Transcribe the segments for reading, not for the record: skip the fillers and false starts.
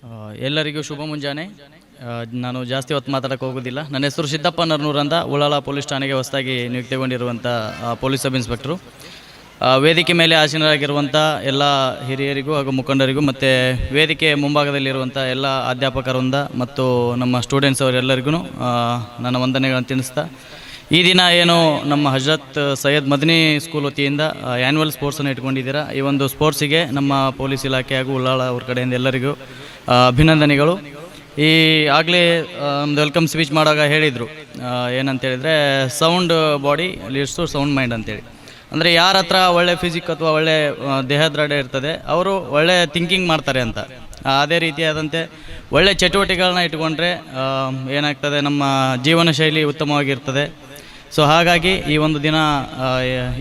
ಆ, ಎಲ್ಲರಿಗೂ ಶುಭ ಮುಂಜಾನೆ. ನಾನು ಜಾಸ್ತಿ ಹೊತ್ತು ಮಾತಾಡೋಕ್ಕೆ ಹೋಗೋದಿಲ್ಲ. ನನ್ನ ಹೆಸರು ಸಿದ್ದಪ್ಪ ನರ್ನೂರ್ ಅಂತ, ಉಳ್ಳಾಲ ಪೊಲೀಸ್ ಠಾಣೆಗೆ ಹೊಸದಾಗಿ ನಿಯುಕ್ತಿಗೊಂಡಿರುವಂಥ ಪೊಲೀಸ್ ಸಬ್ ಇನ್ಸ್ಪೆಕ್ಟ್ರು. ವೇದಿಕೆ ಮೇಲೆ ಆಸೀನರಾಗಿರುವಂಥ ಎಲ್ಲ ಹಿರಿಯರಿಗೂ ಹಾಗೂ ಮುಖಂಡರಿಗೂ ಮತ್ತು ವೇದಿಕೆ ಮುಂಭಾಗದಲ್ಲಿರುವಂಥ ಎಲ್ಲ ಅಧ್ಯಾಪಕರಿಂದ ಮತ್ತು ನಮ್ಮ ಸ್ಟೂಡೆಂಟ್ಸ್ ಅವರೆಲ್ಲರಿಗೂ ನನ್ನ ವಂದನೆಗಳನ್ನು ತಿಳಿಸ್ತಾ, ಈ ದಿನ ಏನು ನಮ್ಮ ಹಜರತ್ ಸೈಯದ್ ಮದನಿ ಸ್ಕೂಲ್ ವತಿಯಿಂದ ಆ್ಯನ್ಯುವಲ್ ಸ್ಪೋರ್ಟ್ಸನ್ನು ಇಟ್ಕೊಂಡಿದ್ದೀರಾ. ಈ ಒಂದು ಸ್ಪೋರ್ಟ್ಸಿಗೆ ನಮ್ಮ ಪೊಲೀಸ್ ಇಲಾಖೆ ಹಾಗೂ ಉಳ್ಳಾಳ ಅವ್ರ ಕಡೆಯಿಂದ ಎಲ್ಲರಿಗೂ ಅಭಿನಂದನೆಗಳು. ಈ ಆಗಲೇ ಒಂದು ವೆಲ್ಕಮ್ ಸ್ಪೀಚ್ ಮಾಡುವಾಗ ಹೇಳಿದರು, ಏನಂತ ಹೇಳಿದರೆ sound body leads to sound mind ಅಂತೇಳಿ. ಅಂದರೆ ಯಾರ ಹತ್ರ ಒಳ್ಳೆ ಫಿಸಿಕ್ ಅಥವಾ ಒಳ್ಳೆ ದೇಹದೃಢ ಇರ್ತದೆ ಅವರು ಒಳ್ಳೆ ಥಿಂಕಿಂಗ್ ಮಾಡ್ತಾರೆ ಅಂತ. ಅದೇ ರೀತಿಯಾದಂತೆ ಒಳ್ಳೆ ಚಟುವಟಿಕೆಗಳನ್ನ ಇಟ್ಕೊಂಡ್ರೆ ಏನಾಗ್ತದೆ, ನಮ್ಮ ಜೀವನ ಶೈಲಿ ಉತ್ತಮವಾಗಿರ್ತದೆ. ಸೊ ಹಾಗಾಗಿ ಈ ಒಂದು ದಿನ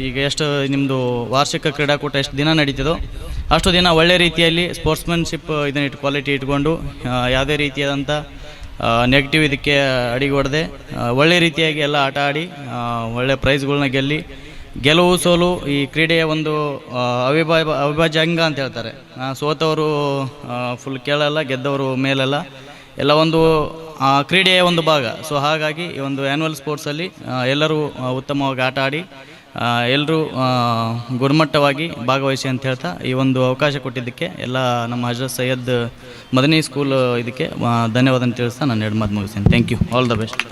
ಈಗ ಎಷ್ಟು ನಿಮ್ಮದು ವಾರ್ಷಿಕ ಕ್ರೀಡಾಕೂಟ ಎಷ್ಟು ದಿನ ನಡೀತದೋ ಅಷ್ಟು ದಿನ ಒಳ್ಳೆ ರೀತಿಯಲ್ಲಿ ಸ್ಪೋರ್ಟ್ಸ್ಮನ್ಶಿಪ್ ಇದನ್ನ ಕ್ವಾಲಿಟಿ ಇಟ್ಕೊಂಡು ಯಾವುದೇ ರೀತಿಯಾದಂಥ ನೆಗೆಟಿವ್ ಇದಕ್ಕೆ ಅಡಿಗೆ ಹೊಡೆದೆ ಒಳ್ಳೆ ರೀತಿಯಾಗಿ ಎಲ್ಲ ಆಟ ಆಡಿ ಒಳ್ಳೆ ಪ್ರೈಸ್ಗಳನ್ನ ಗೆಲುವು ಸೋಲು ಈ ಕ್ರೀಡೆಯ ಒಂದು ಅವಿಭಾಜ್ಯ ಅಂಗ ಅಂತ ಹೇಳ್ತಾರೆ. ಸೋತವರು ಫುಲ್ ಕೇಳಲ್ಲ, ಗೆದ್ದವರು ಮೇಲಲ್ಲ, ಎಲ್ಲ ಒಂದು ಕ್ರೀಡೆಯ ಒಂದು ಭಾಗ. ಸೊ ಹಾಗಾಗಿ ಈ ಒಂದು ಆ್ಯನ್ಯುವಲ್ ಸ್ಪೋರ್ಟ್ಸಲ್ಲಿ ಎಲ್ಲರೂ ಉತ್ತಮವಾಗಿ ಆಟ ಆಡಿ ಎಲ್ಲರೂ ಗುಣಮಟ್ಟವಾಗಿ ಭಾಗವಹಿಸಿ ಅಂತ ಹೇಳ್ತಾ ಈ ಒಂದು ಅವಕಾಶ ಕೊಟ್ಟಿದ್ದಕ್ಕೆ ಎಲ್ಲ ನಮ್ಮ ಹಜರತ್ ಸೈಯದ್ ಮದನಿ ಸ್ಕೂಲ್ ಇದಕ್ಕೆ ಧನ್ಯವಾದ ತಿಳಿಸ್ತಾ ನಾನು ಎರಡು ಮಾತು ಮುಗಿಸ್ತೀನಿ. Thank you. All the best.